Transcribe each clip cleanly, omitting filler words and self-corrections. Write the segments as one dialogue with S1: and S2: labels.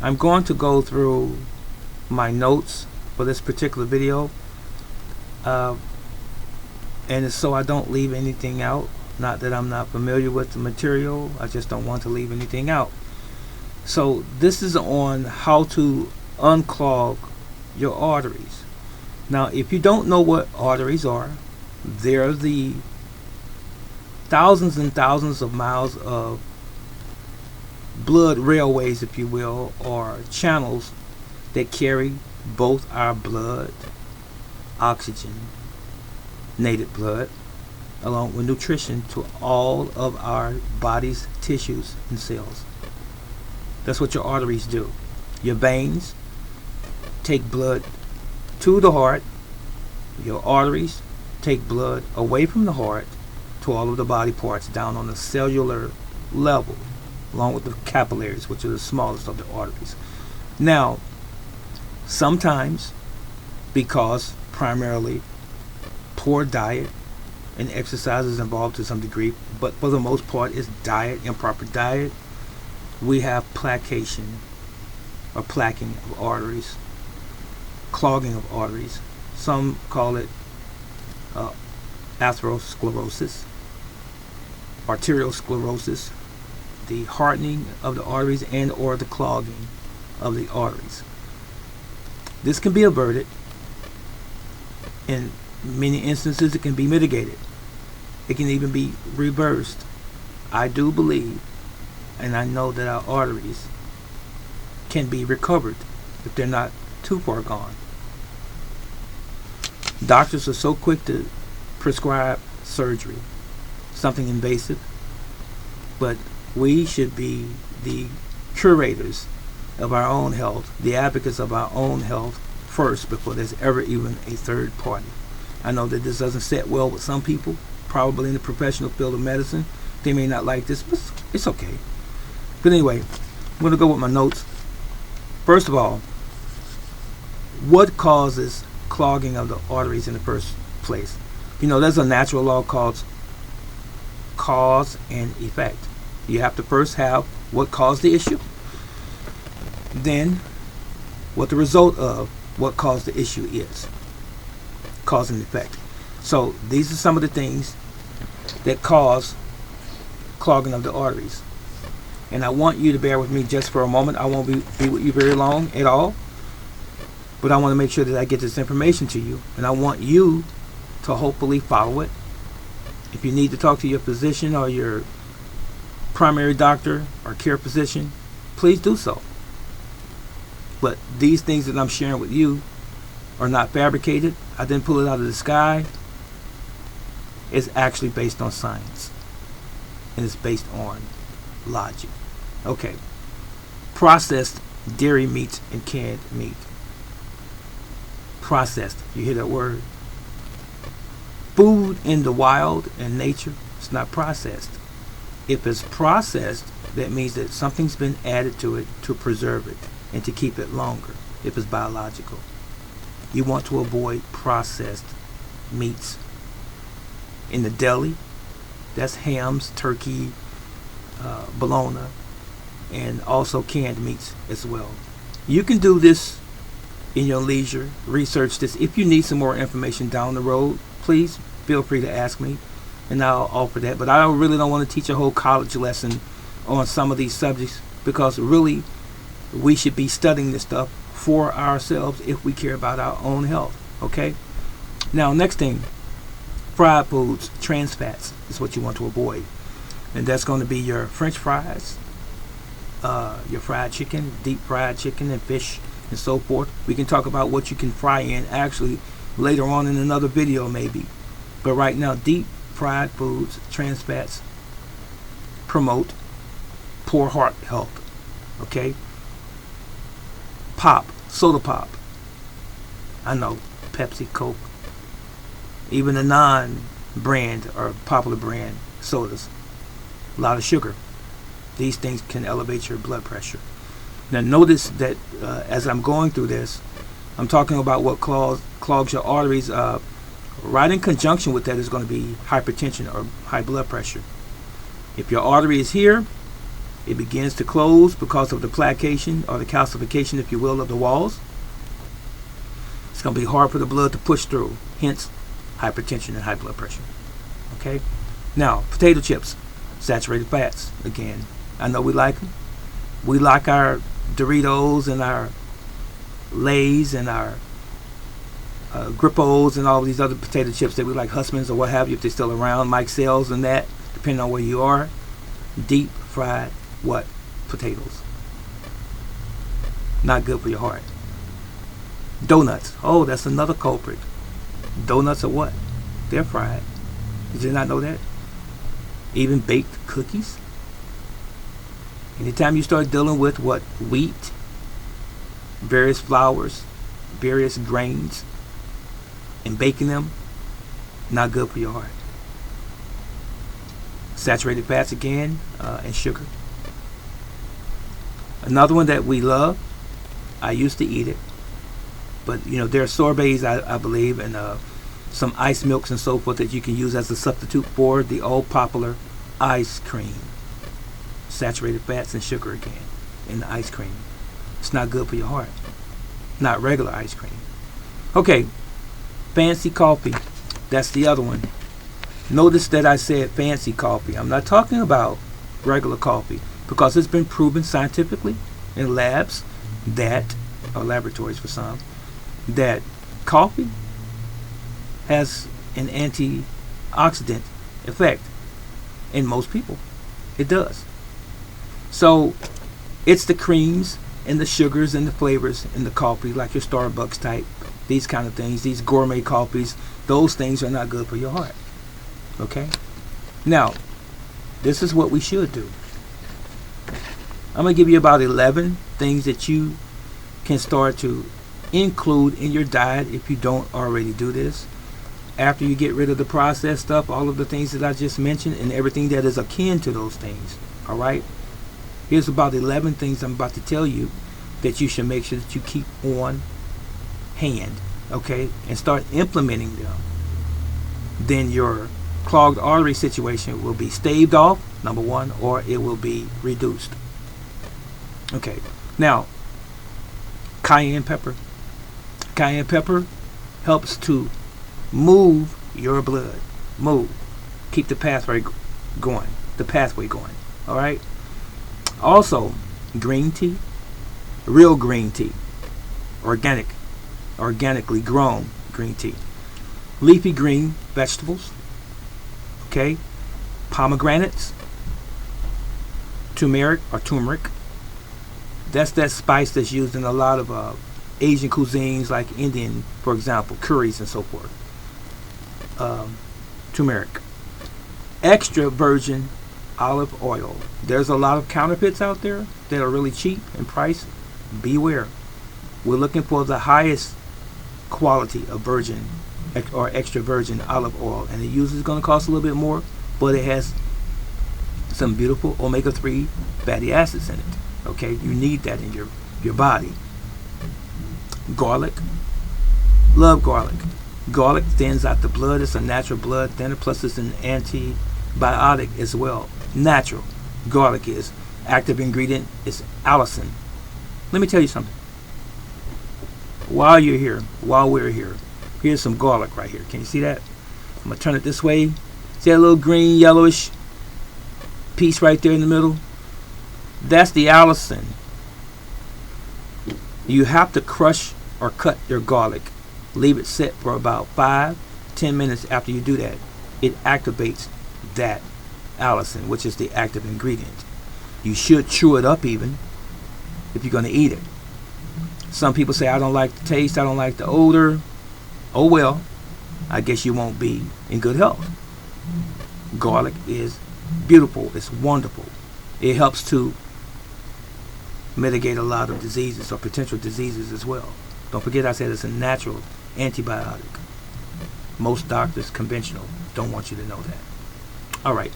S1: I'm going to go through my notes for this particular video, and it's so I don't leave anything out. Not that I'm not familiar with the material, I just don't want to leave anything out. So this is on how to unclog your arteries. Now, if you don't know what arteries are, they're the thousands and thousands of miles of blood railways, if you will, or channels that carry both our blood, oxygen, native blood, along with nutrition to all of our body's tissues and cells. That's what your arteries do. Your veins take blood to the heart. Your arteries take blood away from the heart to all of the body parts down on the cellular level, along with the capillaries, which are the smallest of the arteries. Now, sometimes, because primarily poor diet and exercise is involved to some degree, but for the most part it's diet, improper diet, we have placation or plaquing of arteries, clogging of arteries. Some call it atherosclerosis, arteriosclerosis, the hardening of the arteries and or the clogging of the arteries. This can be averted. In many instances it can be mitigated. It can even be reversed. I do believe, and I know that our arteries can be recovered if they're not too far gone. Doctors are so quick to prescribe surgery, something invasive, but we should be the curators of our own health, the advocates of our own health first before there's ever even a third party. I know that this doesn't sit well with some people, probably in the professional field of medicine. They may not like this, but it's okay. But anyway, I'm going to go with my notes. First of all, what causes clogging of the arteries in the first place? You know, there's a natural law called cause and effect. You have to first have what caused the issue, then what the result of what caused the issue is. Cause and effect. So these are some of the things that cause clogging of the arteries. And I want you to bear with me just for a moment. I won't be with you very long at all. But I want to make sure that I get this information to you. And I want you to hopefully follow it. If you need to talk to your physician or your primary doctor or care physician, please do so. But these things that I'm sharing with you are not fabricated. I didn't pull it out of the sky. It's actually based on science. And it's based on logic. Okay. Processed dairy meats and canned meat. Processed. You hear that word? Food in the wild and nature, it's not processed. If it's processed, that means that something's been added to it to preserve it and to keep it longer, if it's biological. You want to avoid processed meats. In the deli, that's hams, turkey, bologna, and also canned meats as well. You can do this in your leisure, research this. If you need some more information down the road, please feel free to ask me and I'll offer that. But I really don't want to teach a whole college lesson on some of these subjects, because really we should be studying this stuff for ourselves if we care about our own health. Okay? Now, next thing, fried foods, trans fats is what you want to avoid. And that's going to be your French fries, your fried chicken, deep fried chicken and fish and so forth. We can talk about what you can fry in actually later on in another video maybe. But right now, deep fried foods, trans fats promote poor heart health. Okay? Pop, soda pop. I know, Pepsi, Coke, even the non-brand or popular brand sodas, a lot of sugar. These things can elevate your blood pressure. Now notice that as I'm going through this, I'm talking about what clogs your arteries. Right in conjunction with that is going to be hypertension or high blood pressure. If your artery is here, It begins to close because of the placation or the calcification, if you will, of the walls. It's going to be hard for the blood to push through, hence hypertension and high blood pressure. Okay? Now, potato chips, saturated fats. Again, I know we like them. We like our Doritos and our Lay's and our Grippos and all these other potato chips that we like, Husman's or what have you, if they're still around, Mike Sells and that, depending on where you are. Deep fried what? Potatoes. Not good for your heart. Doughnuts. Oh, that's another culprit. Doughnuts are what? They're fried. Did you not know that? Even baked cookies. Anytime you start dealing with what? Wheat, various flours, various grains, and baking them, not good for your heart. Saturated fats again, and sugar. Another one that we love, I used to eat it, but there are sorbets, I believe, and some ice milks and so forth that you can use as a substitute for the old popular ice cream. Saturated fats and sugar again in the ice cream. It's not good for your heart. Not regular ice cream. Okay, fancy coffee. That's the other one. Notice that I said fancy coffee. I'm not talking about regular coffee, because it's been proven scientifically in labs that, or laboratories for some, that coffee has an antioxidant effect in most people. It does. So it's the creams and the sugars and the flavors in the coffee, like your Starbucks type, these kind of things, these gourmet coffees, those things are not good for your heart. Okay? Now, this is what we should do. I'm going to give you about 11 things that you can start to include in your diet if you don't already do this. After you get rid of the processed stuff, all of the things that I just mentioned, and everything that is akin to those things. Alright? Here's about 11 things I'm about to tell you that you should make sure that you keep on hand. Okay? And start implementing them. Then your clogged artery situation will be staved off, number one, or it will be reduced. Okay, now, cayenne pepper. Cayenne pepper helps to move your blood. Move. Keep the pathway going. All right? Also, green tea. Real green tea. Organically grown green tea. Leafy green vegetables. Okay? Pomegranates. Turmeric. That's that spice that's used in a lot of Asian cuisines, like Indian, for example, curries and so forth. Turmeric. Extra virgin olive oil. There's a lot of counterfeits out there that are really cheap in price. Beware. We're looking for the highest quality of virgin or extra virgin olive oil, and it usually is going to cost a little bit more, but it has some beautiful omega-3 fatty acids in it. Okay, you need that in your body. Garlic. Love garlic. Garlic thins out the blood. It's a natural blood thinner, plus it's an antibiotic as well. Natural. Garlic is. Active ingredient is allicin. Let me tell you something. While we're here, here's some garlic right here. Can you see that? I'm going to turn it this way. See that little green, yellowish piece right there in the middle? That's the allicin. You have to crush or cut your garlic. Leave it sit for about 5-10 minutes. After you do that, it activates that allicin, which is the active ingredient. You should chew it up even if you're going to eat it. Some people say, I don't like the taste, I don't like the odor. Oh well, I guess you won't be in good health. Garlic is beautiful. It's wonderful. It helps to mitigate a lot of diseases or potential diseases as well. Don't forget I said it's a natural antibiotic. Most doctors, conventional, don't want you to know that. Alright.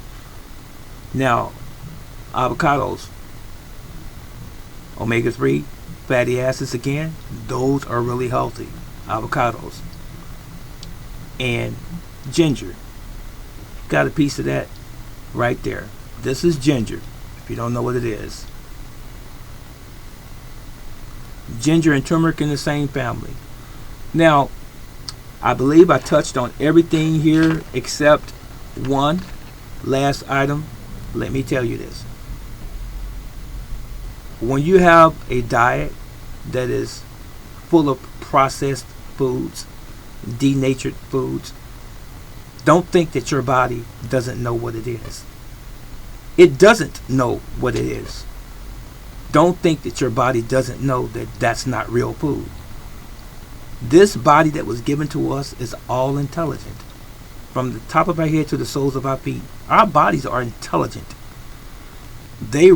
S1: Now, avocados. Omega-3 fatty acids again. Those are really healthy. Avocados. And ginger. Got a piece of that right there. This is ginger. if you don't know what it is. Ginger and turmeric in the same family. Now, I believe I touched on everything here except one last item. Let me tell you this. When you have a diet that is full of processed foods, denatured foods, don't think that your body doesn't know what it is. It doesn't know what it is. Don't think that your body doesn't know that that's not real food. This body that was given to us is all intelligent. From the top of our head to the soles of our feet, our bodies are intelligent. It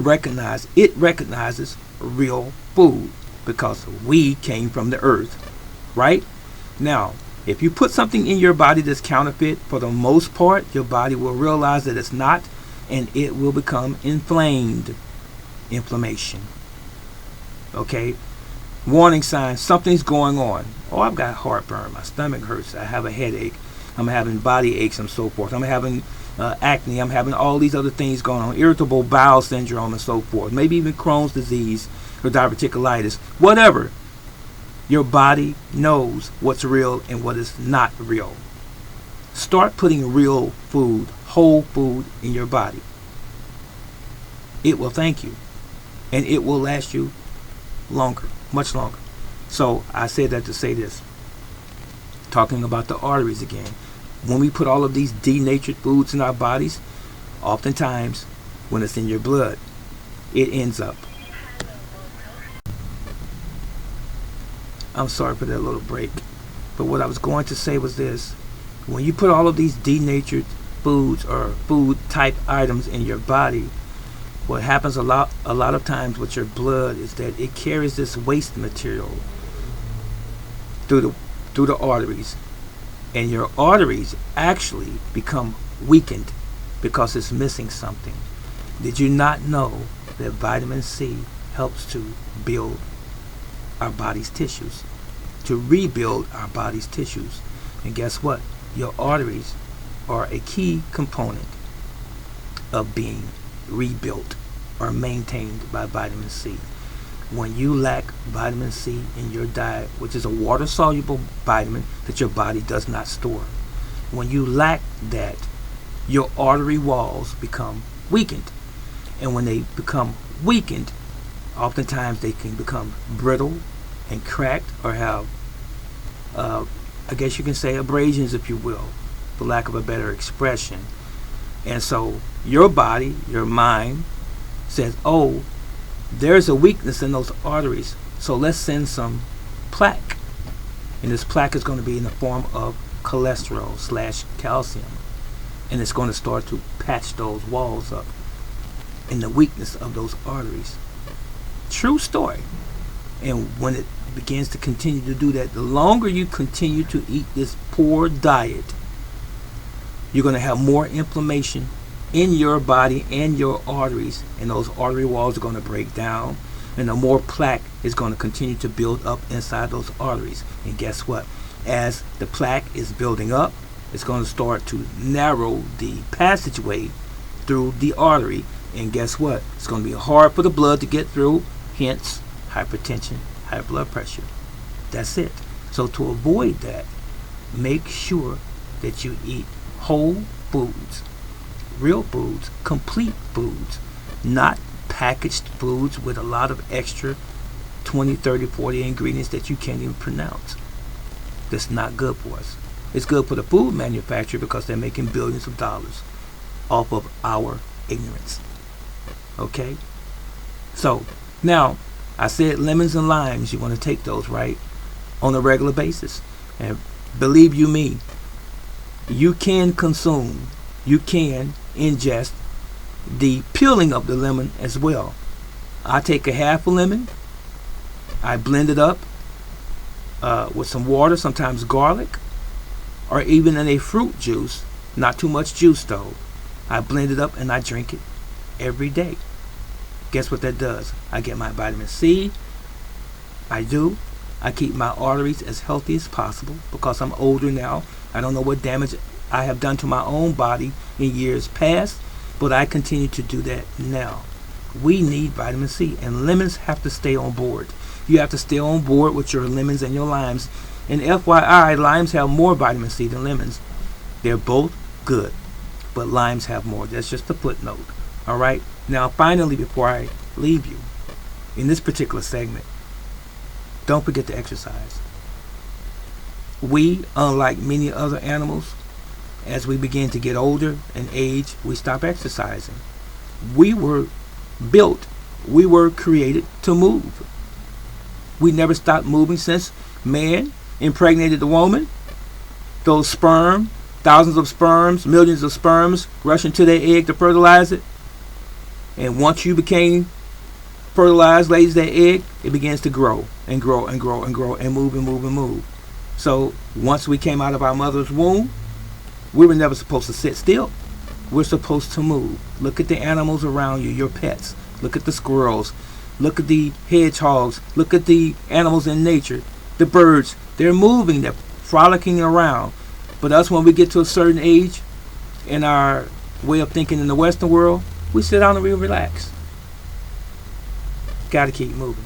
S1: recognizes real food because we came from the earth, right? Now, if you put something in your body that's counterfeit, for the most part, your body will realize that it's not, and it will become inflamed. Inflammation. Okay? Warning signs, something's going on. Oh, I've got heartburn, my stomach hurts, I have a headache, I'm having body aches and so forth, I'm having acne, I'm having all these other things going on, irritable bowel syndrome and so forth, maybe even Crohn's disease or diverticulitis, whatever. Your body knows what's real and what is not real. Start putting real food, whole food in your body. It will thank you, and it will last you longer, much longer. So I said that to say this, talking about the arteries again. When we put all of these denatured foods in our bodies, oftentimes when it's in your blood, it ends up. I'm sorry for that little break, but what I was going to say was this. When you put all of these denatured foods or food type items in your body, what happens a lot of times with your blood is that it carries this waste material through the arteries, and your arteries actually become weakened because it's missing something. Did you not know that vitamin C helps to build our body's tissues, to rebuild our body's tissues? And guess what? Your arteries are a key component of being rebuilt or maintained by vitamin C. When you lack vitamin C in your diet, which is a water-soluble vitamin that your body does not store, when you lack that, your artery walls become weakened. And when they become weakened, oftentimes they can become brittle and cracked or have, I guess you can say, abrasions, if you will, for lack of a better expression. And so your body, your mind, says, oh, there's a weakness in those arteries, so let's send some plaque. And this plaque is going to be in the form of cholesterol/calcium. And it's going to start to patch those walls up in the weakness of those arteries. True story. And when it begins to continue to do that, the longer you continue to eat this poor diet, you're going to have more inflammation in your body and your arteries, and those artery walls are going to break down, and the more plaque is going to continue to build up inside those arteries. And guess what? As the plaque is building up, it's going to start to narrow the passageway through the artery, and guess what? It's going to be hard for the blood to get through, hence hypertension, high blood pressure. That's it. So to avoid that, make sure that you eat whole foods, real foods, complete foods, not packaged foods with a lot of extra 20, 30, 40 ingredients that you can't even pronounce. That's not good for us. It's good for the food manufacturer because they're making billions of dollars off of our ignorance. Okay? So, now, I said lemons and limes, you want to take those, right? On a regular basis. And believe you me, you can consume, you can ingest the peeling of the lemon as well. I take a half a lemon, I blend it up with some water, sometimes garlic, or even in a fruit juice, not too much juice though. I blend it up and I drink it every day. Guess what that does? I get my vitamin C. I keep my arteries as healthy as possible because I'm older now. I don't know what damage I have done to my own body in years past, but I continue to do that now. We need vitamin C, and lemons have to stay on board. You have to stay on board with your lemons and your limes. And FYI, limes have more vitamin C than lemons. They're both good, but limes have more. That's just a footnote. All right. Now, finally, before I leave you, in this particular segment, don't forget to exercise. We, unlike many other animals, as we begin to get older and age, we stop exercising. We were built, we were created to move. We never stopped moving since man impregnated the woman. Those sperm, thousands of sperms, millions of sperms rush into their egg to fertilize it. And once you became fertilized, lays that egg, it begins to grow and grow and grow and grow and move and move and move. So once we came out of our mother's womb, we were never supposed to sit still. We're supposed to move. Look at the animals around you, your pets. Look at the squirrels. Look at the hedgehogs. Look at the animals in nature. The birds, they're moving, they're frolicking around. But us, when we get to a certain age, in our way of thinking in the Western world, we sit down and we relax. Got to keep moving.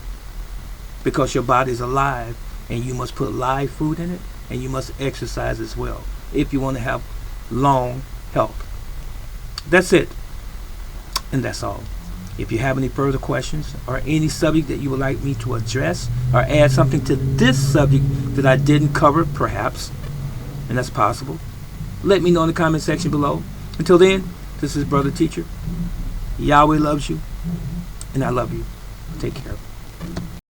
S1: Because your body is alive, and you must put live food in it, and you must exercise as well if you want to have long health. That's it. And that's all. If you have any further questions or any subject that you would like me to address or add something to this subject that I didn't cover, perhaps, and that's possible, let me know in the comment section below. Until then, this is Brother Teacher. Yahweh loves you, and I love you. Take care.